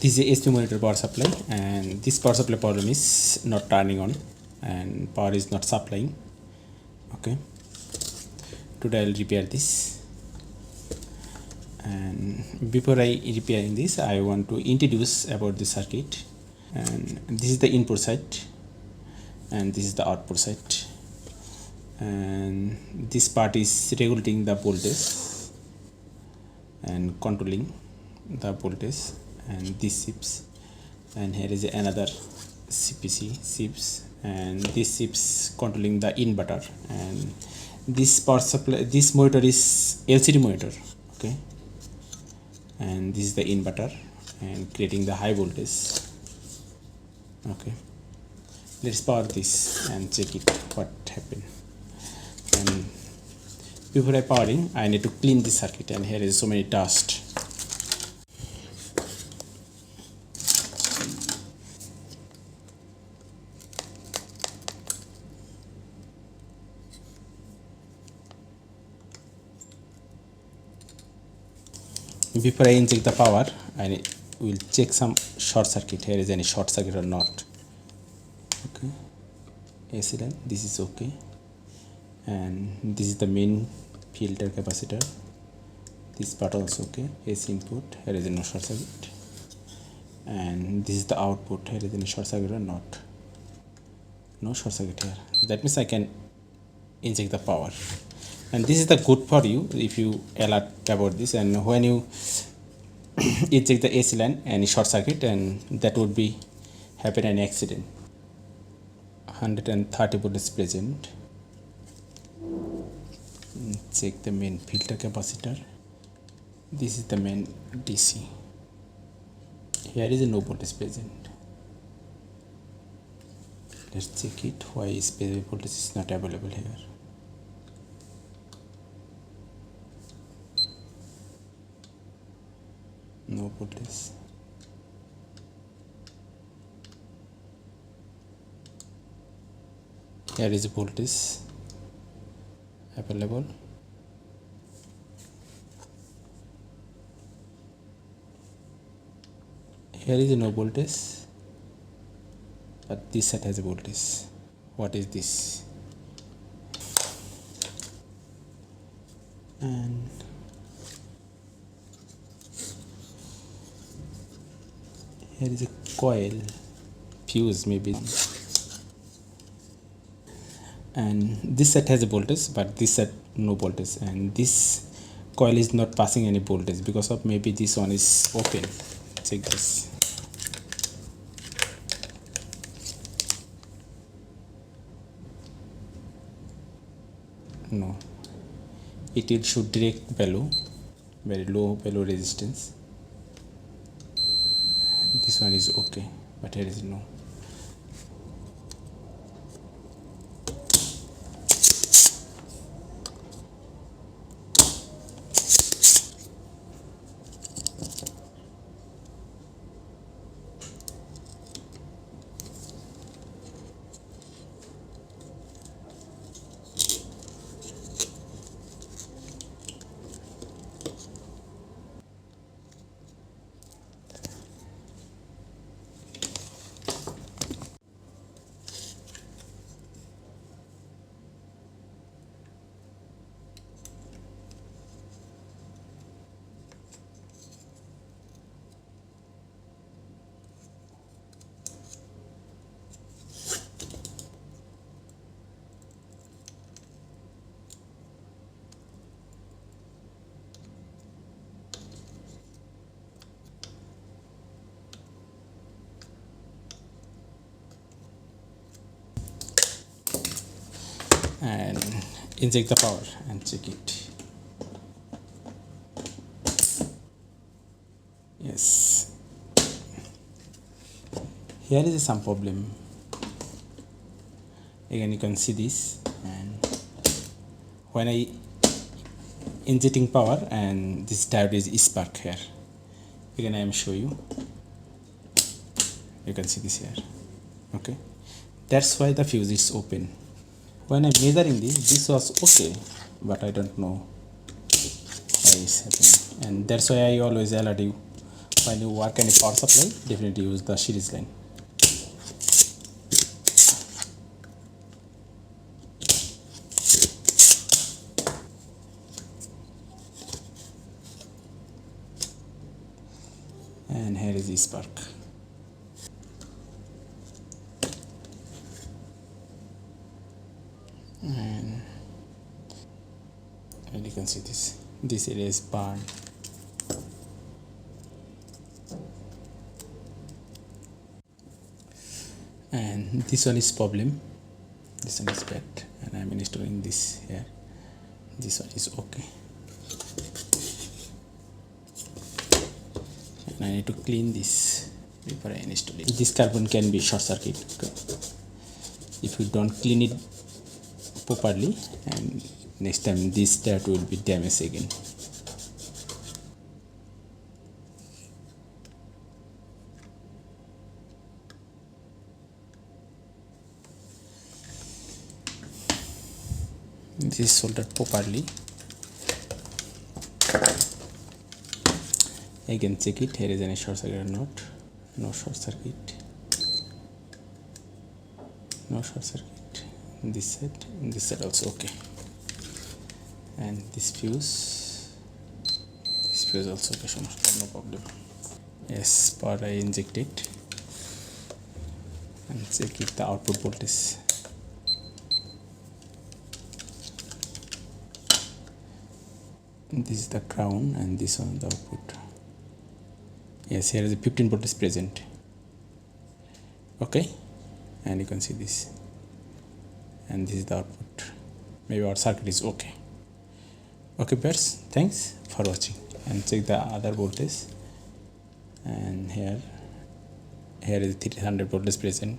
This is a AC monitor power supply, and this power supply problem is not turning on and power is not supplying. Okay, today I'll repair this. And before I repairing this, I want to introduce about the circuit. And this is the input side and this is the output side, and this part is regulating the voltage and controlling the voltage, and this ships, and here is another CPC ships, and this ships controlling the inverter, and this power supply, this monitor is LCD monitor. Okay, and this is the inverter and creating the high voltage. Okay, let's power this and check it what happened. And before I powering, I need to clean this circuit, and here is so many dust. Before I inject the power, I will check some short circuit. Here is any short circuit or not. Okay, AC line, this is okay, and this is the main filter capacitor. This part also okay. AC input, here is no short circuit, and this is the output. Here is any short circuit or not. No short circuit here. That means I can inject the power. And this is the good for you if you alert about this, and when you inject the AC line any short circuit, and that would be happen an accident. 130 volt is present. Check the main filter capacitor. This is the main DC. Here is a no voltage present. Let's check it why space voltage is not available here. No voltage. Here is voltage available. Here is no voltage, but this set has a voltage. What is this? And here is a coil fuse maybe, and this set has a voltage, but this set no voltage, and this coil is not passing any voltage because of maybe this one is open. Check this. No, it will show direct value, very low value resistance. This one is okay, but here is no. And inject the power and check it. Yes, here is some problem. Again you can see this, and when I injecting power, and this diode is spark here. Again I am show you. You can see this here. Okay, that's why the fuse is open. When I'm measuring this was okay, but I don't know why it's happening, and that's why I always alert you When you work any power supply, definitely use the series line. And here is the spark. And you can see this area is burned. And this one is problem, this one is bad, and I'm installing this here. This one is okay, and I need to clean this before I install it. This carbon can be short circuit, okay, if you don't clean it properly, and next time this diode will be damaged again. This is soldered properly. Again check it, here is any short circuit or not. No short circuit, no short circuit. This side also okay. And this fuse also okay, no problem. Yes, power I inject it and check it, the output voltage. This is the ground and this one the output. Yes, here is a 15 volt is present. Okay, and you can see this, and this is the output. Maybe our circuit is okay. Okay viewers, thanks for watching, and check the other voltage. And here is 300 volt is present.